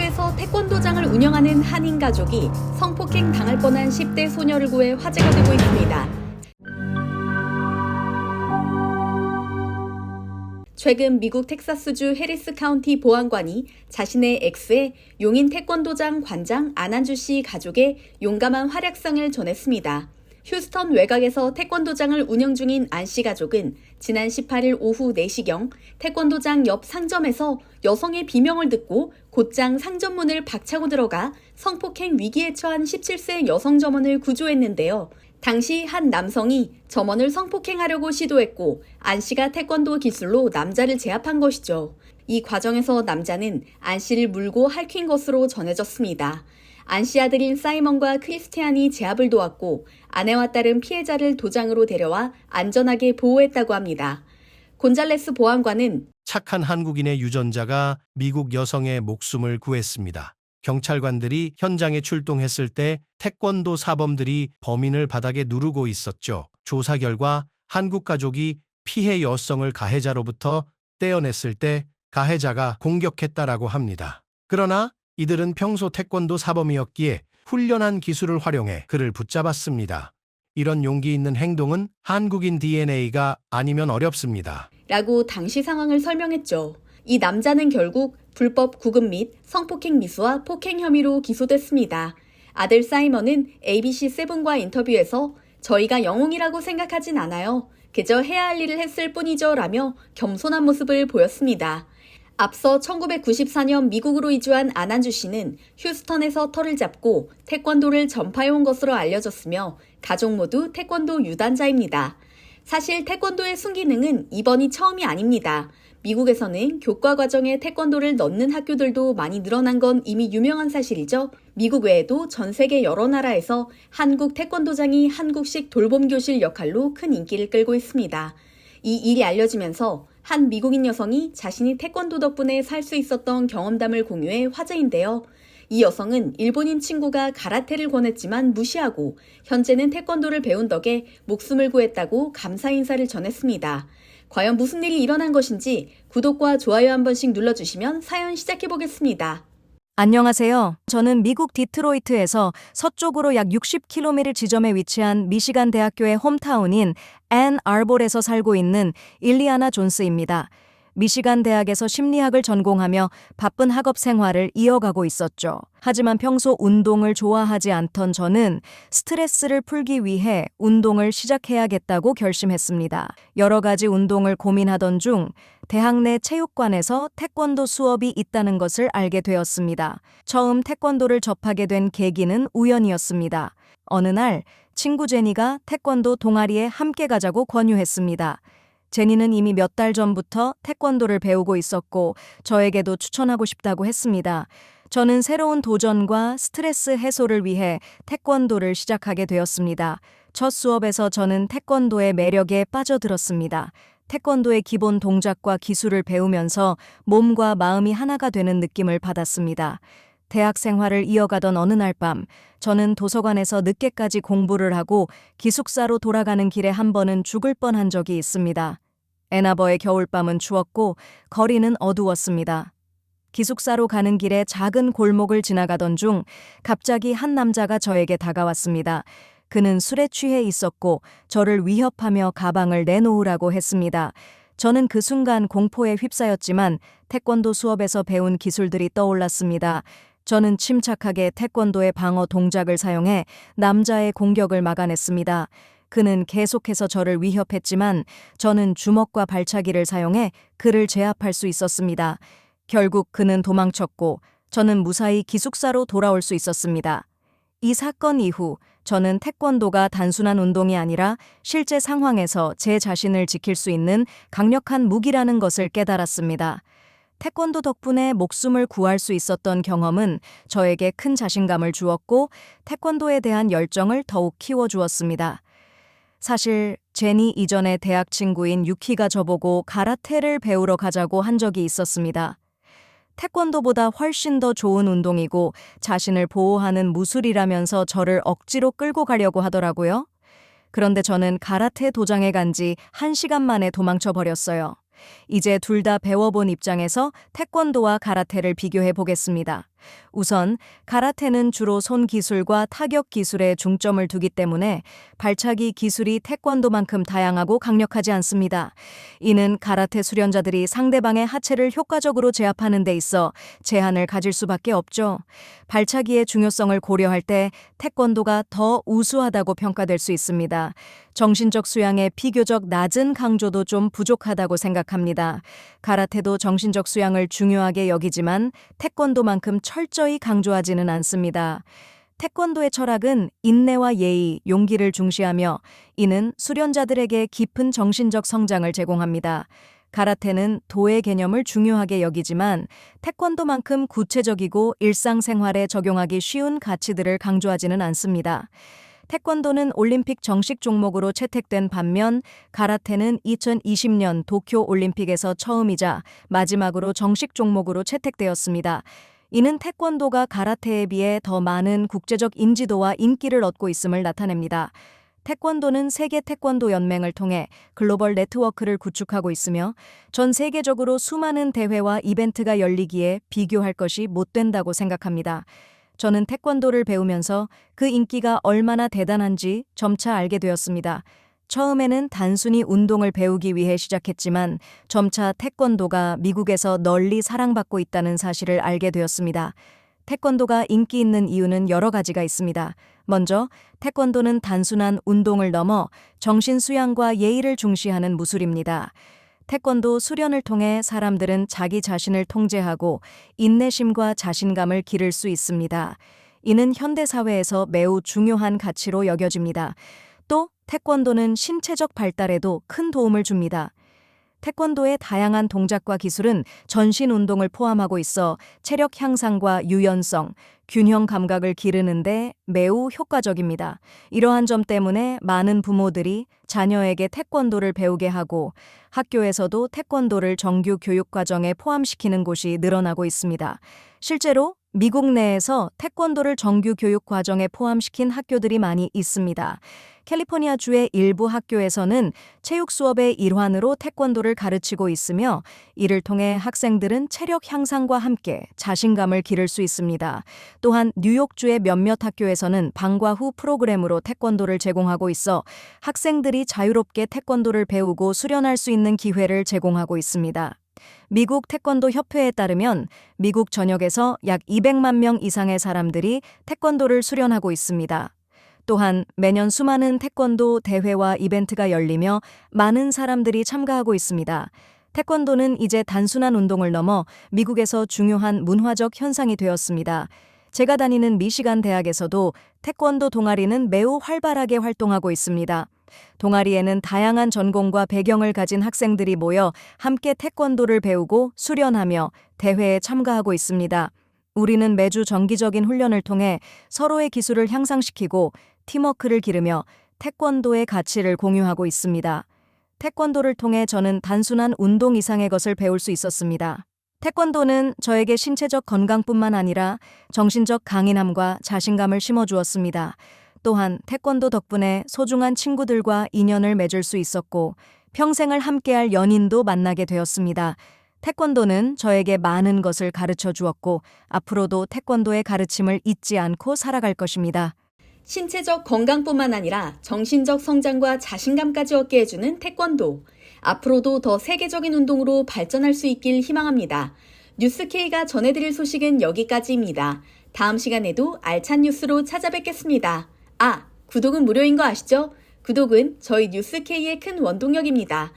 태권도에서 태권도장을 운영하는 한인 가족이 성폭행 당할 뻔한 10대 소녀를 구해 화제가 되고 있습니다. 최근 미국 텍사스주 해리스 카운티 보안관이 자신의 엑스의 용인 태권도장 관장 안한주 씨 가족의 용감한 활약상을 전했습니다. 휴스턴 외곽에서 태권도장을 운영 중인 안 씨 가족은 지난 18일 오후 4시경 태권도장 옆 상점에서 여성의 비명을 듣고 곧장 상점문을 박차고 들어가 성폭행 위기에 처한 17세 여성 점원을 구조했는데요. 당시 한 남성이 점원을 성폭행하려고 시도했고 안 씨가 태권도 기술로 남자를 제압한 것이죠. 이 과정에서 남자는 안 씨를 물고 핥힌 것으로 전해졌습니다. 안 씨 아들인 사이먼과 크리스티안이 제압을 도왔고 아내와 딸은 피해자를 도장으로 데려와 안전하게 보호했다고 합니다. 곤잘레스 보안관은 착한 한국인의 유전자가 미국 여성의 목숨을 구했습니다. 경찰관들이 현장에 출동했을 때 태권도 사범들이 범인을 바닥에 누르고 있었죠. 조사 결과 한국 가족이 피해 여성을 가해자로부터 떼어냈을 때 가해자가 공격했다라고 합니다. 그러나 이들은 평소 태권도 사범이었기에 훈련한 기술을 활용해 그를 붙잡았습니다. 이런 용기 있는 행동은 한국인 DNA가 아니면 어렵습니다. 라고 당시 상황을 설명했죠. 이 남자는 결국 불법 구급 및 성폭행 미수와 폭행 혐의로 기소됐습니다. 아들 사이먼은 ABC7과 인터뷰에서 저희가 영웅이라고 생각하진 않아요. 그저 해야 할 일을 했을 뿐이죠 라며 겸손한 모습을 보였습니다. 앞서 1994년 미국으로 이주한 안한주 씨는 휴스턴에서 터를 잡고 태권도를 전파해온 것으로 알려졌으며 가족 모두 태권도 유단자입니다. 사실 태권도의 순기능은 이번이 처음이 아닙니다. 미국에서는 교과 과정에 태권도를 넣는 학교들도 많이 늘어난 건 이미 유명한 사실이죠. 미국 외에도 전 세계 여러 나라에서 한국 태권도장이 한국식 돌봄교실 역할로 큰 인기를 끌고 있습니다. 이 일이 알려지면서 한 미국인 여성이 자신이 태권도 덕분에 살 수 있었던 경험담을 공유해 화제인데요. 이 여성은 일본인 친구가 가라테를 권했지만 무시하고 현재는 태권도를 배운 덕에 목숨을 구했다고 감사 인사를 전했습니다. 과연 무슨 일이 일어난 것인지 구독과 좋아요 한 번씩 눌러주시면 사연 시작해보겠습니다. 안녕하세요. 저는 미국 디트로이트에서 서쪽으로 약 60km 지점에 위치한 미시간 대학교의 홈타운인 앤 아볼에서 살고 있는 일리아나 존스입니다. 미시간 대학에서 심리학을 전공하며 바쁜 학업 생활을 이어가고 있었죠. 하지만 평소 운동을 좋아하지 않던 저는 스트레스를 풀기 위해 운동을 시작해야겠다고 결심했습니다. 여러 가지 운동을 고민하던 중 대학 내 체육관에서 태권도 수업이 있다는 것을 알게 되었습니다. 처음 태권도를 접하게 된 계기는 우연이었습니다. 어느 날 친구 제니가 태권도 동아리에 함께 가자고 권유했습니다. 제니는 이미 몇 달 전부터 태권도를 배우고 있었고 저에게도 추천하고 싶다고 했습니다. 저는 새로운 도전과 스트레스 해소를 위해 태권도를 시작하게 되었습니다. 첫 수업에서 저는 태권도의 매력에 빠져들었습니다. 태권도의 기본 동작과 기술을 배우면서 몸과 마음이 하나가 되는 느낌을 받았습니다. 대학 생활을 이어가던 어느 날 밤, 저는 도서관에서 늦게까지 공부를 하고 기숙사로 돌아가는 길에 한 번은 죽을 뻔한 적이 있습니다. 앤아버의 겨울밤은 추웠고 거리는 어두웠습니다. 기숙사로 가는 길에 작은 골목을 지나가던 중 갑자기 한 남자가 저에게 다가왔습니다. 그는 술에 취해 있었고 저를 위협하며 가방을 내놓으라고 했습니다. 저는 그 순간 공포에 휩싸였지만 태권도 수업에서 배운 기술들이 떠올랐습니다. 저는 침착하게 태권도의 방어 동작을 사용해 남자의 공격을 막아냈습니다. 그는 계속해서 저를 위협했지만 저는 주먹과 발차기를 사용해 그를 제압할 수 있었습니다. 결국 그는 도망쳤고 저는 무사히 기숙사로 돌아올 수 있었습니다. 이 사건 이후 저는 태권도가 단순한 운동이 아니라 실제 상황에서 제 자신을 지킬 수 있는 강력한 무기라는 것을 깨달았습니다. 태권도 덕분에 목숨을 구할 수 있었던 경험은 저에게 큰 자신감을 주었고 태권도에 대한 열정을 더욱 키워주었습니다. 사실 제니 이전에 대학 친구인 유키가 저보고 가라테를 배우러 가자고 한 적이 있었습니다. 태권도보다 훨씬 더 좋은 운동이고 자신을 보호하는 무술이라면서 저를 억지로 끌고 가려고 하더라고요. 그런데 저는 가라테 도장에 간 지 1시간 만에 도망쳐 버렸어요. 이제 둘 다 배워본 입장에서 태권도와 가라테를 비교해 보겠습니다. 우선 가라테는 주로 손 기술과 타격 기술에 중점을 두기 때문에 발차기 기술이 태권도만큼 다양하고 강력하지 않습니다. 이는 가라테 수련자들이 상대방의 하체를 효과적으로 제압하는 데 있어 제한을 가질 수밖에 없죠. 발차기의 중요성을 고려할 때 태권도가 더 우수하다고 평가될 수 있습니다. 정신적 수양의 비교적 낮은 강조도 좀 부족하다고 생각합니다. 가라테도 정신적 수양을 중요하게 여기지만 태권도만큼 철저히 강조하지는 않습니다. 태권도의 철학은 인내와 예의, 용기를 중시하며 이는 수련자들에게 깊은 정신적 성장을 제공합니다. 가라테는 도의 개념을 중요하게 여기지만 태권도만큼 구체적이고 일상생활에 적용하기 쉬운 가치들을 강조하지는 않습니다. 태권도는 올림픽 정식 종목으로 채택된 반면 가라테는 2020년 도쿄 올림픽에서 처음이자 마지막으로 정식 종목으로 채택되었습니다. 이는 태권도가 가라테에 비해 더 많은 국제적 인지도와 인기를 얻고 있음을 나타냅니다. 태권도는 세계 태권도 연맹을 통해 글로벌 네트워크를 구축하고 있으며 전 세계적으로 수많은 대회와 이벤트가 열리기에 비교할 것이 못 된다고 생각합니다. 저는 태권도를 배우면서 그 인기가 얼마나 대단한지 점차 알게 되었습니다. 처음에는 단순히 운동을 배우기 위해 시작했지만 점차 태권도가 미국에서 널리 사랑받고 있다는 사실을 알게 되었습니다. 태권도가 인기 있는 이유는 여러 가지가 있습니다. 먼저 태권도는 단순한 운동을 넘어 정신 수양과 예의를 중시하는 무술입니다. 태권도 수련을 통해 사람들은 자기 자신을 통제하고 인내심과 자신감을 기를 수 있습니다. 이는 현대 사회에서 매우 중요한 가치로 여겨집니다. 또 태권도는 신체적 발달에도 큰 도움을 줍니다. 태권도의 다양한 동작과 기술은 전신 운동을 포함하고 있어 체력 향상과 유연성, 균형 감각을 기르는데 매우 효과적입니다. 이러한 점 때문에 많은 부모들이 자녀에게 태권도를 배우게 하고 학교에서도 태권도를 정규 교육 과정에 포함시키는 곳이 늘어나고 있습니다. 실제로 미국 내에서 태권도를 정규 교육 과정에 포함시킨 학교들이 많이 있습니다. 캘리포니아주의 일부 학교에서는 체육 수업의 일환으로 태권도를 가르치고 있으며 이를 통해 학생들은 체력 향상과 함께 자신감을 기를 수 있습니다. 또한 뉴욕주의 몇몇 학교에서는 방과 후 프로그램으로 태권도를 제공하고 있어 학생들이 자유롭게 태권도를 배우고 수련할 수 있는 기회를 제공하고 있습니다. 미국 태권도 협회에 따르면 미국 전역에서 약 200만 명 이상의 사람들이 태권도를 수련하고 있습니다. 또한 매년 수많은 태권도 대회와 이벤트가 열리며 많은 사람들이 참가하고 있습니다. 태권도는 이제 단순한 운동을 넘어 미국에서 중요한 문화적 현상이 되었습니다. 제가 다니는 미시간 대학에서도 태권도 동아리는 매우 활발하게 활동하고 있습니다. 동아리에는 다양한 전공과 배경을 가진 학생들이 모여 함께 태권도를 배우고 수련하며 대회에 참가하고 있습니다. 우리는 매주 정기적인 훈련을 통해 서로의 기술을 향상시키고 팀워크를 기르며 태권도의 가치를 공유하고 있습니다. 태권도를 통해 저는 단순한 운동 이상의 것을 배울 수 있었습니다. 태권도는 저에게 신체적 건강뿐만 아니라 정신적 강인함과 자신감을 심어주었습니다. 또한 태권도 덕분에 소중한 친구들과 인연을 맺을 수 있었고 평생을 함께할 연인도 만나게 되었습니다. 태권도는 저에게 많은 것을 가르쳐 주었고 앞으로도 태권도의 가르침을 잊지 않고 살아갈 것입니다. 신체적 건강뿐만 아니라 정신적 성장과 자신감까지 얻게 해주는 태권도. 앞으로도 더 세계적인 운동으로 발전할 수 있길 희망합니다. 뉴스K가 전해드릴 소식은 여기까지입니다. 다음 시간에도 알찬 뉴스로 찾아뵙겠습니다. 구독은 무료인 거 아시죠? 구독은 저희 뉴스K의 큰 원동력입니다.